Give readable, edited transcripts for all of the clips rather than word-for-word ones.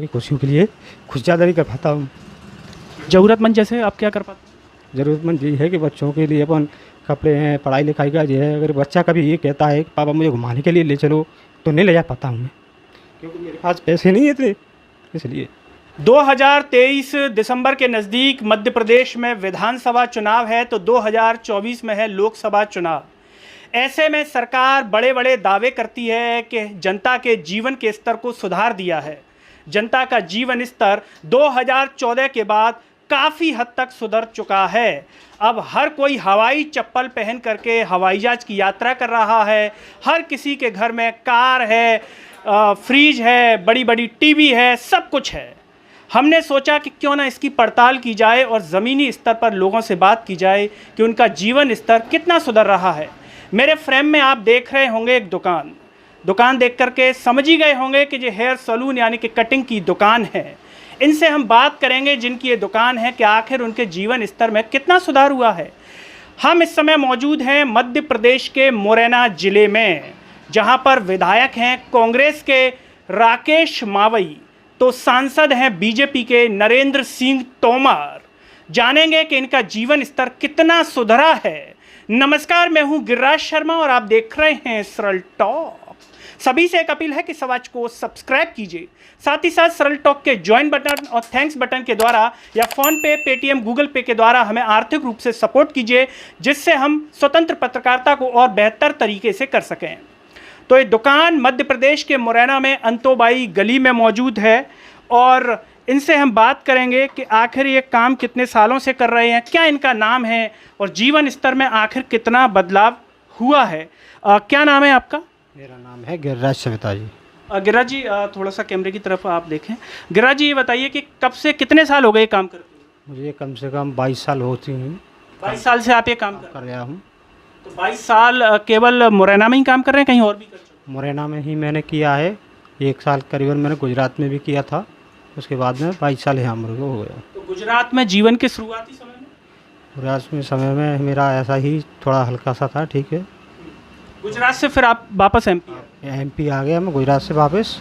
की खुशियों के लिए कुछ ज़्यादा नहीं कर पाता हूँ। ज़रूरतमंद जैसे आप क्या कर पाते हैं? ज़रूरतमंद यही है कि बच्चों के लिए अपन कपड़े हैं, पढ़ाई लिखाई का ये है। अगर बच्चा कभी ये कहता है कि पापा मुझे घुमाने के लिए ले चलो, तो नहीं ले जा पाता हूँ मैं, क्योंकि मेरे पास पैसे नहीं है इतने, इसलिए। 2023 दिसंबर के नज़दीक मध्य प्रदेश में विधानसभा चुनाव है तो 2024 में है लोकसभा चुनाव। ऐसे में सरकार बड़े बड़े दावे करती है कि जनता के जीवन के स्तर को सुधार दिया है। जनता का जीवन स्तर 2014 के बाद काफ़ी हद तक सुधर चुका है। अब हर कोई हवाई चप्पल पहन करके हवाई जहाज की यात्रा कर रहा है। हर किसी के घर में कार है, फ्रिज है, बड़ी बड़ी टीवी है, सब कुछ है। हमने सोचा कि क्यों ना इसकी पड़ताल की जाए और ज़मीनी स्तर पर लोगों से बात की जाए कि उनका जीवन स्तर कितना सुधर रहा है। मेरे फ्रेम में आप देख रहे होंगे एक दुकान देख करके समझ ही गए होंगे कि ये हेयर सैलून यानी कि कटिंग की दुकान है। इनसे हम बात करेंगे जिनकी ये दुकान है कि आखिर उनके जीवन स्तर में कितना सुधार हुआ है। हम इस समय मौजूद हैं मध्य प्रदेश के मुरैना ज़िले में, जहां पर विधायक हैं कांग्रेस के राकेश मावई, तो सांसद हैं बीजेपी के नरेंद्र सिंह तोमर। जानेंगे कि इनका जीवन स्तर कितना सुधरा है। नमस्कार, मैं हूं गिरिराज शर्मा और आप देख रहे हैं सरल टॉक। सभी से एक अपील है कि सवाज को सब्सक्राइब कीजिए, साथ ही साथ सरल टॉक के ज्वाइन बटन और थैंक्स बटन के द्वारा या फ़ोन पे, पेटीएम, गूगल पे के द्वारा हमें आर्थिक रूप से सपोर्ट कीजिए, जिससे हम स्वतंत्र पत्रकारिता को और बेहतर तरीके से कर सकें। तो ये दुकान मध्य प्रदेश के मुरैना में अंतोबाई गली में मौजूद है और इनसे हम बात करेंगे कि आखिर ये काम कितने सालों से कर रहे हैं, क्या इनका नाम है और जीवन स्तर में आखिर कितना बदलाव हुआ है। क्या नाम है आपका? मेरा नाम है गिरिराज सविता जी। गिरिराज जी, थोड़ा सा कैमरे की तरफ आप देखें। गिरिराज जी, ये बताइए कि कब से कितने साल हो गए ये काम करते हैं? मुझे कम से कम 22 साल होती हैं। 22 साल से आप ये काम कर रहा हूँ। तो 22 साल केवल मुरैना में ही काम कर रहे हैं, कहीं और भी कर चुके हैं? मुरैना में ही मैंने किया है। 1 साल करीबन मैंने गुजरात में भी किया था, उसके बाद में 22 साल यहाँ मेरे को हो गया। तो गुजरात में जीवन के शुरुआती समय में? गुजरात में समय में मेरा ऐसा ही थोड़ा हल्का सा था, ठीक है। गुजरात से फिर आप वापस एमपी आ गया मैं गुजरात से वापस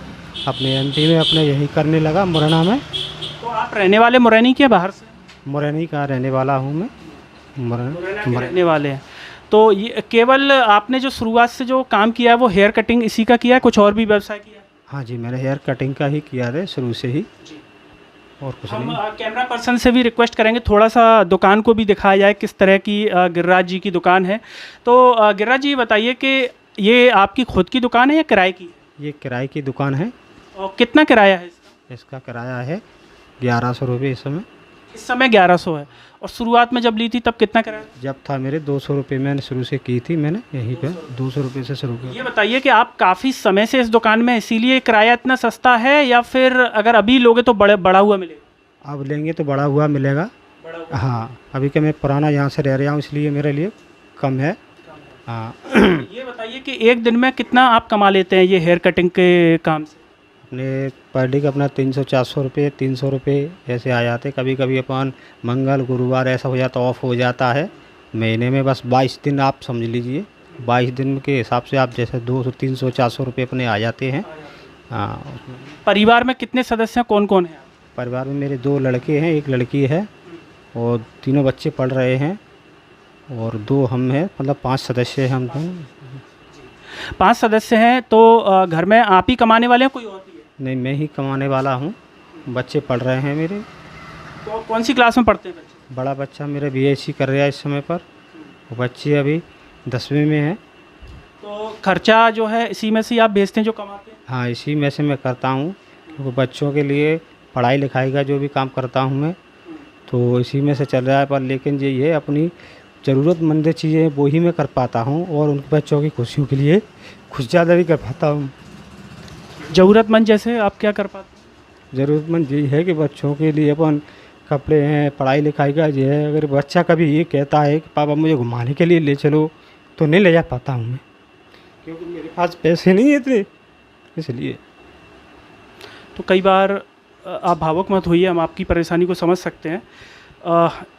अपने एमपी में अपने यही करने लगा मुरैना में। तो आप रहने वाले मुरैनी के बाहर से? मुरैनी का रहने वाला हूँ मैं, मुरैना के रहने वाले हैं। तो ये केवल आपने जो शुरुआत से जो काम किया है वो हेयर कटिंग इसी का किया है, कुछ और भी व्यवसाय किया है? हाँ जी, मैंने हेयर कटिंग का ही किया है शुरू से ही, और कुछ हम नहीं। कैमरा पर्सन से भी रिक्वेस्ट करेंगे थोड़ा सा दुकान को भी दिखाया जाए किस तरह की गिरिराज जी की दुकान है। तो गिरिराज जी बताइए कि ये आपकी खुद की दुकान है या किराए की? ये किराए की दुकान है। और कितना किराया है इसका? इसका किराया है 1100 रुपये इस समय 1100 है। और शुरुआत में जब ली थी तब कितना किराया? जब था मेरे 200 रुपये मैंने शुरू से की थी, मैंने यहीं पे 200 रुपये से शुरू किया। ये बताइए कि आप काफ़ी समय से इस दुकान में, इसीलिए किराया इतना सस्ता है या फिर अगर अभी लोगे तो बढ़ा हुआ मिलेगा? अब लेंगे तो बढ़ा हुआ मिलेगा। हाँ, अभी के मैं पुराना यहाँ से रह रहा हूँ, इसलिए मेरे लिए कम है। हाँ। ये बताइए कि एक दिन में कितना आप कमा लेते हैं ये हेयर कटिंग के काम से? अपने पर डे का अपना 300-400 रुपये, 300 रुपये ऐसे आ जाते। कभी कभी अपन मंगल गुरुवार ऐसा हो जाता, ऑफ हो जाता है महीने में। बस 22 दिन आप समझ लीजिए, 22 दिन के हिसाब से आप जैसे 200, 300, 400 रुपये अपने आ जाते हैं। हाँ। परिवार में कितने सदस्य हैं, कौन कौन है? परिवार में मेरे 2 लड़के हैं, 1 लड़की है और तीनों बच्चे पढ़ रहे हैं और 2 हम हैं, मतलब 5 सदस्य हैं हम। 5 सदस्य हैं। तो घर में आप ही कमाने वाले हैं, कोई और भी है? नहीं, मैं ही कमाने वाला हूँ। बच्चे पढ़ रहे हैं मेरे। तो कौन सी क्लास में पढ़ते हैं बच्चे? बड़ा बच्चा मेरा बीएससी कर रहा है इस समय पर, वो बच्चे अभी 10वीं में है। तो खर्चा जो है इसी में से आप भेजते हैं जो कमाते हैं? हाँ, इसी में से मैं करता हूँ, क्योंकि बच्चों के लिए पढ़ाई लिखाई का जो भी काम करता हूँ मैं, तो इसी में से चल रहा है। पर लेकिन ये अपनी ज़रूरतमंद चीज़ें वो ही मैं कर पाता हूँ और उन बच्चों की खुशियों के लिए कुछ ज़्यादा नहीं कर पाता हूँ। ज़रूरतमंद जैसे आप क्या कर पाते हैं? ज़रूरतमंद यही है कि बच्चों के लिए अपन कपड़े हैं, पढ़ाई लिखाई का ये है। अगर बच्चा कभी ये कहता है कि पापा मुझे घुमाने के लिए ले चलो, तो नहीं ले जा पाता हूँ मैं, क्योंकि मेरे पास पैसे नहीं है इतने, इसलिए। तो कई बार आप भावुक मत होइए, हम आपकी परेशानी को समझ सकते हैं।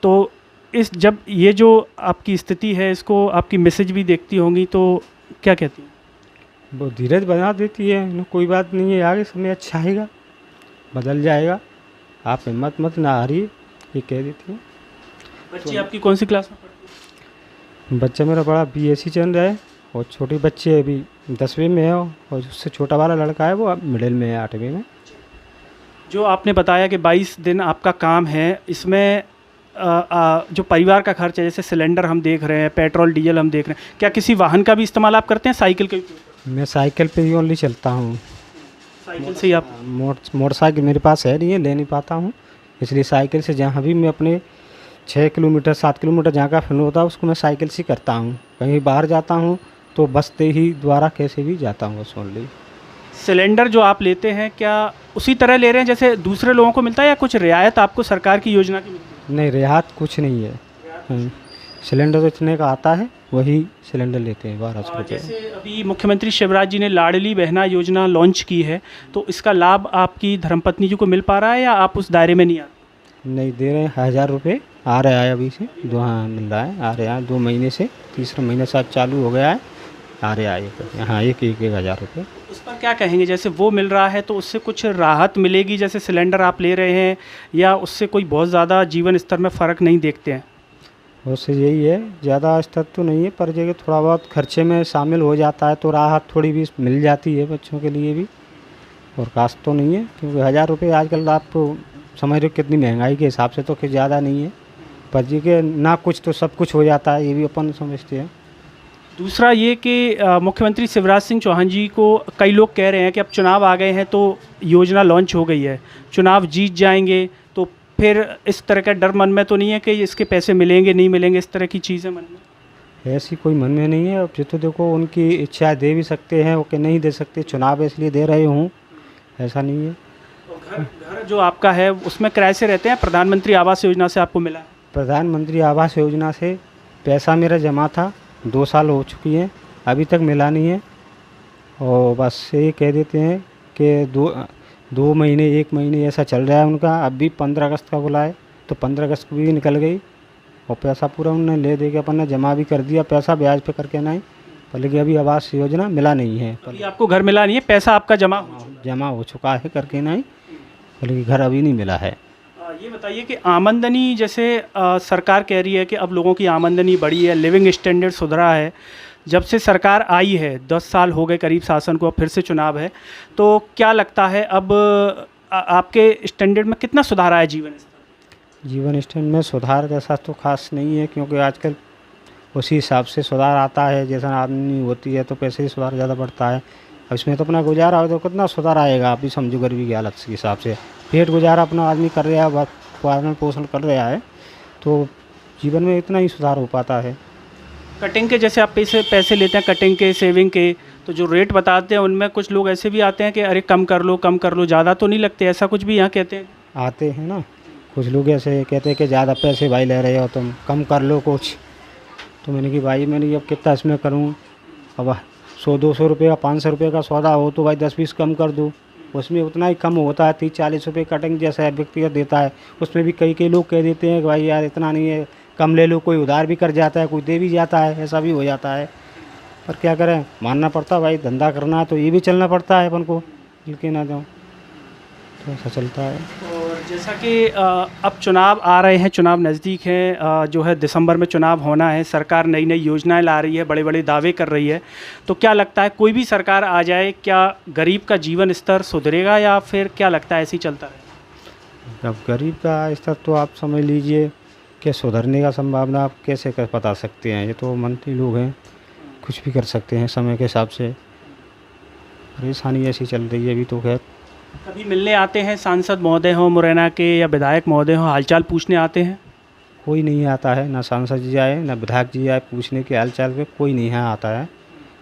तो जब ये जो आपकी स्थिति है इसको आपकी मैसेज भी देखती होंगी तो क्या कहती हैं? वो धीरज बना देती है ना, कोई बात नहीं है, आगे समय अच्छा आएगा। बदल जाएगा। आप हिम्मत मत ना हारिए, ये कह देती हूँ। बच्ची आपकी कौन सी क्लास में पढ़ती है? बच्चा मेरा बड़ा बीएससी चल रहा है और छोटी बच्ची अभी 10वीं में है और उससे छोटा वाला लड़का है वो अब मिडिल में है, 8वीं में। जो आपने बताया कि 22 दिन आपका काम है, इसमें जो परिवार का खर्च है, जैसे सिलेंडर हम देख रहे हैं, पेट्रोल डीजल हम देख रहे हैं, क्या किसी वाहन का भी इस्तेमाल आप करते हैं, साइकिल का भी उपयोग करते मैं साइकिल पे ही ओनली चलता हूँ। हैं? साइकिल से ही आप मोटरसाइकिल मेरे पास है नहीं है, ले नहीं पाता हूँ, इसलिए साइकिल से जहाँ भी मैं अपने 6 किलोमीटर 7 किलोमीटर जहाँ का फिर होता है उसको मैं साइकिल से करता हूँ। कहीं बाहर जाता हूँ तो बस से ही द्वारा कैसे भी जाता हूँ बस ओनली। सिलेंडर जो आप लेते हैं क्या उसी तरह ले रहे हैं जैसे दूसरे लोगों को मिलता है, या कुछ रियायत आपको सरकार की योजना की मिलती है? नहीं, रियायत कुछ नहीं है। सिलेंडर तो इतने का आता है वही सिलेंडर लेते हैं 1200 रुपये। जैसे अभी मुख्यमंत्री शिवराज जी ने लाडली बहना योजना लॉन्च की है, तो इसका लाभ आपकी धर्मपत्नी जी को मिल पा रहा है या आप उस दायरे में नहीं आते? नहीं दे रहे हैं, 1000 रुपये आ रहा है अभी से, जो हाँ मिल रहा है, आ रहा है 2 महीने से, तीसरा महीना शायद चालू हो गया है, आ रहा है हाँ एक 1000 रुपये। उस पर क्या कहेंगे, जैसे वो मिल रहा है तो उससे कुछ राहत मिलेगी जैसे सिलेंडर आप ले रहे हैं, या उससे कोई बहुत ज़्यादा जीवन स्तर में फ़र्क नहीं देखते हैं? उससे यही है, ज़्यादा स्तर तो नहीं है पर जगह थोड़ा बहुत खर्चे में शामिल हो जाता है तो राहत थोड़ी भी मिल जाती है बच्चों के लिए भी, और कास्ट तो नहीं है क्योंकि 1000 रुपये आजकल आप समझ रहे हो कितनी महंगाई के हिसाब से तो फिर ज़्यादा नहीं है, पर जी के ना कुछ तो सब कुछ हो जाता है, ये भी अपन समझते हैं। दूसरा ये कि मुख्यमंत्री शिवराज सिंह चौहान जी को कई लोग कह रहे हैं कि अब चुनाव आ गए हैं तो योजना लॉन्च हो गई है, चुनाव जीत जाएंगे तो फिर इस तरह का डर मन में तो नहीं है कि इसके पैसे मिलेंगे नहीं मिलेंगे, इस तरह की चीज़ें मन में? ऐसी कोई मन में नहीं है। अब जो तो देखो उनकी इच्छा दे भी सकते हैं, वो कि नहीं दे सकते, चुनाव है इसलिए दे रहे हूँ, ऐसा नहीं है। और घर जो आपका है उसमें किराए से रहते हैं, प्रधानमंत्री आवास योजना से आपको मिला है? प्रधानमंत्री आवास योजना से पैसा मेरा जमा था, 2 साल हो चुकी हैं, अभी तक मिला नहीं है। और बस ये कह देते हैं कि 2 महीने 1 महीने ऐसा चल रहा है उनका। अब भी 15 अगस्त का बुलाए तो 15 अगस्त को भी निकल गई और पैसा पूरा उन्होंने ले दे के अपन ने जमा भी कर दिया, पैसा ब्याज पे करके नहीं, पर लेकिन अभी आवास योजना मिला नहीं है। अभी आपको घर मिला नहीं है, पैसा आपका जमा हो चुका है करके नहीं, बल्कि घर अभी नहीं मिला है। ये बताइए कि आमदनी जैसे सरकार कह रही है कि अब लोगों की आमदनी बढ़ी है, लिविंग स्टैंडर्ड सुधरा है, जब से सरकार आई है 10 साल हो गए करीब शासन को, अब फिर से चुनाव है, तो क्या लगता है अब आपके स्टैंडर्ड में कितना सुधार आया जीवन स्तर? जीवन स्टैंडर्ड में सुधार जैसा तो खास नहीं है क्योंकि आजकल उसी हिसाब से सुधार आता है, जैसा आमदनी होती है तो पैसे ही सुधार ज़्यादा बढ़ता है। अब इसमें तो अपना गुजारा हो तो कितना सुधार आएगा, आप भी समझो गरीबी की हालत के हिसाब से, पेट गुजारा अपना आदमी कर रहा है, पालन पोषण कर रहा है, तो जीवन में इतना ही सुधार हो पाता है। कटिंग के जैसे आप पैसे लेते हैं कटिंग के, सेविंग के, तो जो रेट बताते हैं उनमें कुछ लोग ऐसे भी आते हैं कि अरे कम कर लो, ज़्यादा तो नहीं लगते, ऐसा कुछ भी यहाँ कहते हैं? आते हैं ना कुछ लोग ऐसे कहते हैं कि ज़्यादा पैसे भाई ले रहे हो तुम, कम कर लो कुछ। तो मैंने कि भाई मैंने अब कितना इसमें करूँ, अब 100-200 रुपये का 500 रुपये का सौदा हो तो भाई 10-20 कम कर दूँ, उसमें उतना ही कम होता है। 30-40 रुपये कटिंग जैसा व्यक्तिगत देता है, उसमें भी कई लोग कह देते हैं कि भाई यार इतना नहीं है, कम ले लो, कोई उधार भी कर जाता है, कोई दे भी जाता है, ऐसा भी हो जाता है। पर क्या करें, मानना पड़ता है भाई, धंधा करना है तो ये भी चलना पड़ता है अपन को, लेके ना जाऊँ तो ऐसा चलता है। और जैसा कि अब चुनाव आ रहे हैं, चुनाव नज़दीक हैं, जो है दिसंबर में चुनाव होना है, सरकार नई नई योजनाएं ला रही है, बड़े बड़े दावे कर रही है, तो क्या लगता है कोई भी सरकार आ जाए क्या गरीब का जीवन स्तर सुधरेगा या फिर क्या लगता है ऐसे ही चलता है? अब गरीब का स्तर तो आप समझ लीजिए कि सुधरने का संभावना आप कैसे कर बता सकते हैं, ये तो मंत्री लोग हैं, कुछ भी कर सकते हैं समय के हिसाब से, परेशानी ऐसी चल रही है अभी तो। खैर कभी मिलने आते हैं सांसद महोदय हों मुरैना के या विधायक महोदय हों, हालचाल पूछने आते हैं? कोई नहीं आता है, ना सांसद जी आए ना विधायक जी आए पूछने के हालचाल पे, कोई नहीं है आता है,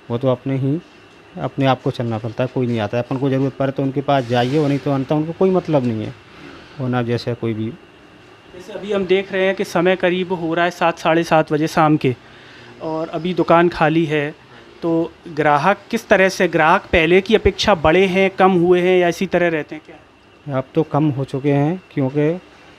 वो तो अपने आप को चलना पड़ता है, कोई नहीं आता है। अपन को ज़रूरत पड़े तो उनके पास जाइए, वो नहीं तो अंत उनको कोई मतलब नहीं है, वो ना जैसे कोई भी। जैसे अभी हम देख रहे हैं कि समय करीब हो रहा है 7 साढ़े 7 बजे शाम के, और अभी दुकान खाली है, तो ग्राहक किस तरह से, ग्राहक पहले की अपेक्षा बढ़े हैं, कम हुए हैं या इसी तरह रहते हैं क्या? अब तो कम हो चुके हैं क्योंकि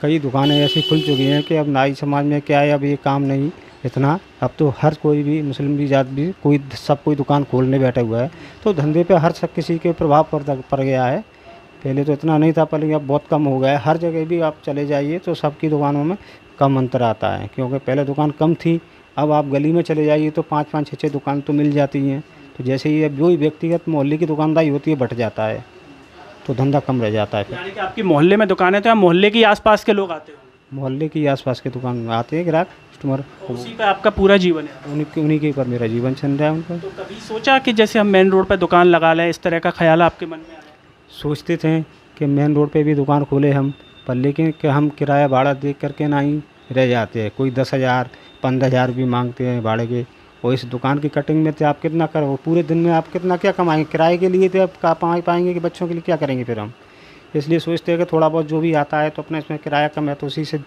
कई दुकानें ऐसी खुल चुकी हैं कि अब नाई समाज में क्या है, अब ये काम नहीं इतना, अब तो हर कोई भी मुस्लिम भी जात भी कोई दुकान खोलने बैठा हुआ है, तो धंधे पे हर सब किसी के प्रभाव पड़ गया है। पहले तो इतना नहीं था, पर लेकिन अब बहुत कम हो गया है। हर जगह भी आप चले जाइए तो सबकी दुकानों में कम अंतर आता है, क्योंकि पहले दुकान कम थी, अब आप गली में चले जाइए तो 5-5, 6-6 दुकान तो मिल जाती हैं। तो जैसे ही अब जो ही व्यक्तिगत मोहल्ले की दुकानदारी होती है, बढ़ जाता है, तो धंधा कम रह जाता है फिर। यानी कि आपके मोहल्ले में दुकान है तो यहाँ मोहल्ले के आसपास के लोग आते हो, मोहल्ले की आसपास के दुकान में आते हैं ग्राहक, कस्टमर, उसी पे आपका पूरा जीवन है। उन्हीं के ऊपर मेरा जीवन चल रहा है उनका। तो कभी सोचा कि जैसे हम मेन रोड पर दुकान लगा लें, इस तरह का ख्याल आपके मन में आया? सोचते थे कि मेन रोड पे भी दुकान खोले हम, पर लेकिन कि हम किराया भाड़ा देख करके ना ही रह जाते हैं। कोई 10,000 15,000 भी मांगते हैं भाड़े के, और इस दुकान की कटिंग में तो आप कितना करो, पूरे दिन में आप कितना क्या कमाएंगे? किराए के लिए तो आप कमा पाएंगे कि बच्चों के लिए क्या करेंगे फिर हम? इसलिए सोचते हैं कि थोड़ा बहुत जो भी आता है तो अपना इसमें किराया कम है तो उसी से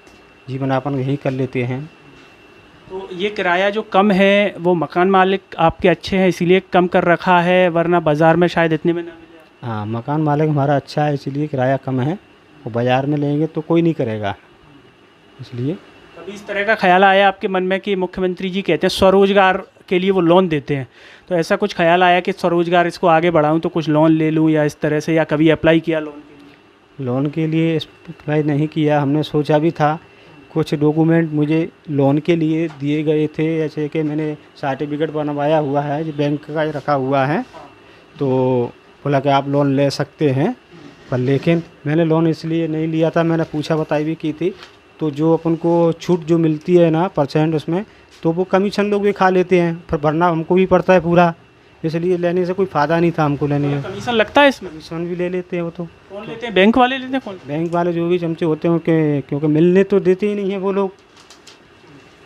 जीवन यापन यही कर लेते हैं। तो ये किराया जो कम है वो मकान मालिक आपके अच्छे हैं इसलिए कम कर रखा है, वरना बाज़ार में शायद इतने में ना मिले? हाँ, मकान मालिक हमारा अच्छा है इसलिए किराया कम है, वो बाज़ार में लेंगे तो कोई नहीं करेगा, इसलिए। कभी इस तरह का ख्याल आया आपके मन में कि मुख्यमंत्री जी कहते हैं स्वरोजगार के लिए वो लोन देते हैं, तो ऐसा कुछ ख्याल आया कि स्वरोजगार इसको आगे बढ़ाऊं तो कुछ लोन ले लूं या इस तरह से, या कभी अप्लाई किया लोन के लिए? लोन के लिए अप्लाई नहीं किया, हमने सोचा भी था। कुछ डॉक्यूमेंट मुझे लोन के लिए दिए गए थे, जैसे कि मैंने सर्टिफिकेट बनवाया हुआ है जो बैंक का ही रखा हुआ है, तो बोला कि आप लोन ले सकते हैं। पर लेकिन मैंने लोन इसलिए नहीं लिया था, मैंने पूछा बताई भी की थी, तो जो अपन को छूट जो मिलती है ना % उसमें, तो वो कमीशन लोग भी खा लेते हैं, फिर भरना हमको भी पड़ता है पूरा, इसलिए लेने से कोई फ़ायदा नहीं था हमको लेने में। कमीशन लगता है इसमें? कमीशन भी ले लेते हैं वो तो। कौन लेते हैं, बैंक वाले लेते हैं? कौन? बैंक वाले जो भी चमचे होते हैं उनके, क्योंकि मिलने तो देते ही नहीं है वो लोग,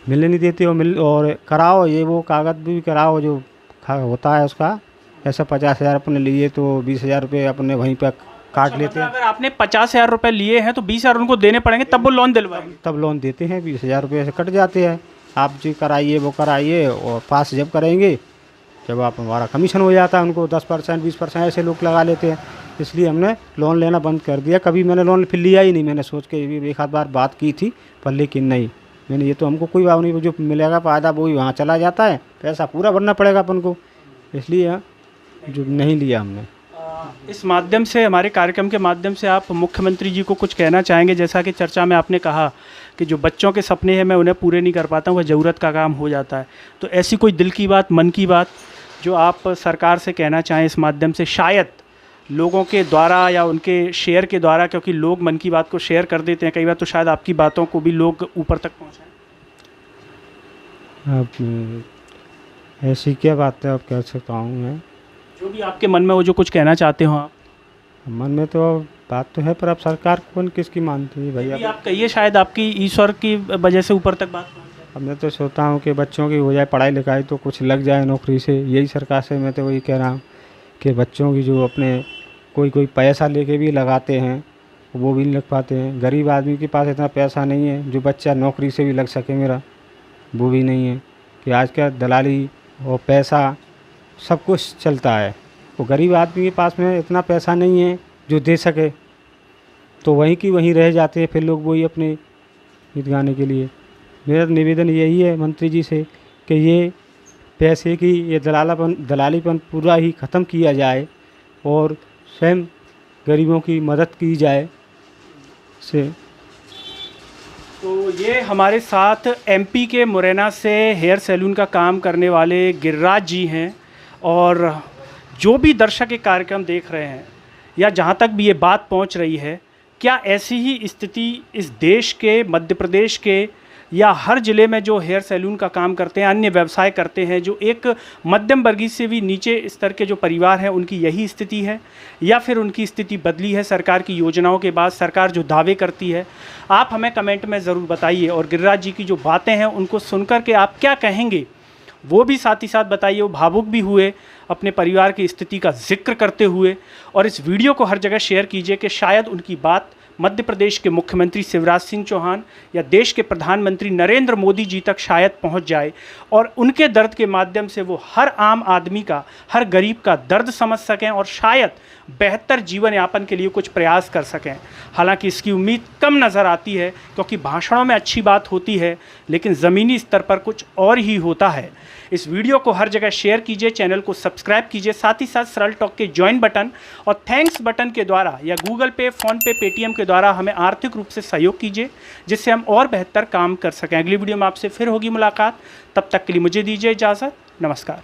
मिलने नहीं देते। और कराओ ये वो कागज़ भी कराओ जो होता है उसका, ऐसा 50,000 अपने लिए तो 20,000 रुपये अपने वहीं पर काट लेते हैं। अगर आपने 50,000 रुपये लिए हैं तो 20,000 उनको देने पड़ेंगे तब वो लोन दिलवाएंगे? तब लोन देते हैं, 20,000 रुपये से कट जाते हैं। आप जी कराइए वो कराइए, और पास जब करेंगे जब आप हमारा कमीशन हो जाता है उनको 10% 20% ऐसे लोग लगा लेते हैं, इसलिए हमने लोन लेना बंद कर दिया। कभी मैंने लोन फिर लिया ही नहीं, मैंने सोच के भी एक आध बार बात की थी, पर लेकिन नहीं, मैंने ये तो हमको कोई बात नहीं, जो मिलेगा फ़ायदा वो ही वहाँ चला जाता है, पैसा पूरा भरना पड़ेगा अपन को, इसलिए जो नहीं लिया हमने। इस माध्यम से, हमारे कार्यक्रम के माध्यम से आप मुख्यमंत्री जी को कुछ कहना चाहेंगे? जैसा कि चर्चा में आपने कहा कि जो बच्चों के सपने हैं मैं उन्हें पूरे नहीं कर पाता हूँ, वह ज़रूरत का काम हो जाता है, तो ऐसी कोई दिल की बात, मन की बात जो आप सरकार से कहना चाहें इस माध्यम से, शायद लोगों के द्वारा या उनके शेयर के द्वारा, क्योंकि लोग मन की बात को शेयर कर देते हैं कई बार, तो शायद आपकी बातों को भी लोग ऊपर तक पहुँचाएँ। अब ऐसी क्या बात है, अब कह सकता हूँ मैं? जो भी आपके मन में वो जो कुछ कहना चाहते हो आप। मन में तो बात तो है, पर अब सरकार कौन किसकी मानती है भैया? आप कहिए, शायद आपकी ईश्वर की वजह से ऊपर तक बात पहुँच जाए। अब मैं तो सोचता हूँ कि बच्चों की हो जाए पढ़ाई लिखाई, तो कुछ लग जाए नौकरी से, यही सरकार से मैं तो वही कह रहा हूँ कि बच्चों की जो अपने कोई पैसा लेके भी लगाते हैं वो भी नहीं लग पाते हैं। गरीब आदमी के पास इतना पैसा नहीं है जो बच्चा नौकरी से भी लग सके, मेरा वो भी नहीं है। कि आज का दलाली और पैसा सब कुछ चलता है, वो गरीब आदमी के पास में इतना पैसा नहीं है जो दे सके, तो वहीं की वहीं रह जाते हैं फिर लोग वही अपने गीत गाने के लिए। मेरा निवेदन यही है मंत्री जी से कि ये पैसे की ये दलालीपन पूरा ही ख़त्म किया जाए और स्वयं गरीबों की मदद की जाए से। तो ये हमारे साथ एमपी के मुरैना से हेयर सैलून का काम करने वाले गिरिराज जी हैं, और जो भी दर्शक ये कार्यक्रम देख रहे हैं या जहाँ तक भी ये बात पहुँच रही है, क्या ऐसी ही स्थिति इस देश के, मध्य प्रदेश के या हर ज़िले में जो हेयर सैलून का काम करते हैं, अन्य व्यवसाय करते हैं, जो एक मध्यम वर्गीय से भी नीचे स्तर के जो परिवार हैं, उनकी यही स्थिति है, या फिर उनकी स्थिति बदली है सरकार की योजनाओं के बाद? सरकार जो दावे करती है, आप हमें कमेंट में ज़रूर बताइए, और गिरिराज जी की जो बातें हैं उनको सुनकर के आप क्या कहेंगे वो भी साथ ही साथ बताइए। वो भावुक भी हुए अपने परिवार की स्थिति का जिक्र करते हुए, और इस वीडियो को हर जगह शेयर कीजिए कि शायद उनकी बात मध्य प्रदेश के मुख्यमंत्री शिवराज सिंह चौहान या देश के प्रधानमंत्री नरेंद्र मोदी जी तक शायद पहुंच जाए, और उनके दर्द के माध्यम से वो हर आम आदमी का, हर गरीब का दर्द समझ सकें और शायद बेहतर जीवन यापन के लिए कुछ प्रयास कर सकें। हालांकि इसकी उम्मीद कम नज़र आती है, क्योंकि भाषणों में अच्छी बात होती है लेकिन ज़मीनी स्तर पर कुछ और ही होता है। इस वीडियो को हर जगह शेयर कीजिए, चैनल को सब्सक्राइब कीजिए, साथ ही साथ सरल टॉक के ज्वाइन बटन और थैंक्स बटन के द्वारा या गूगल पे, फ़ोन पे, पेटीएम के द्वारा हमें आर्थिक रूप से सहयोग कीजिए, जिससे हम और बेहतर काम कर सकें। अगली वीडियो में आपसे फिर होगी मुलाकात, तब तक के लिए मुझे दीजिए इजाज़त। नमस्कार।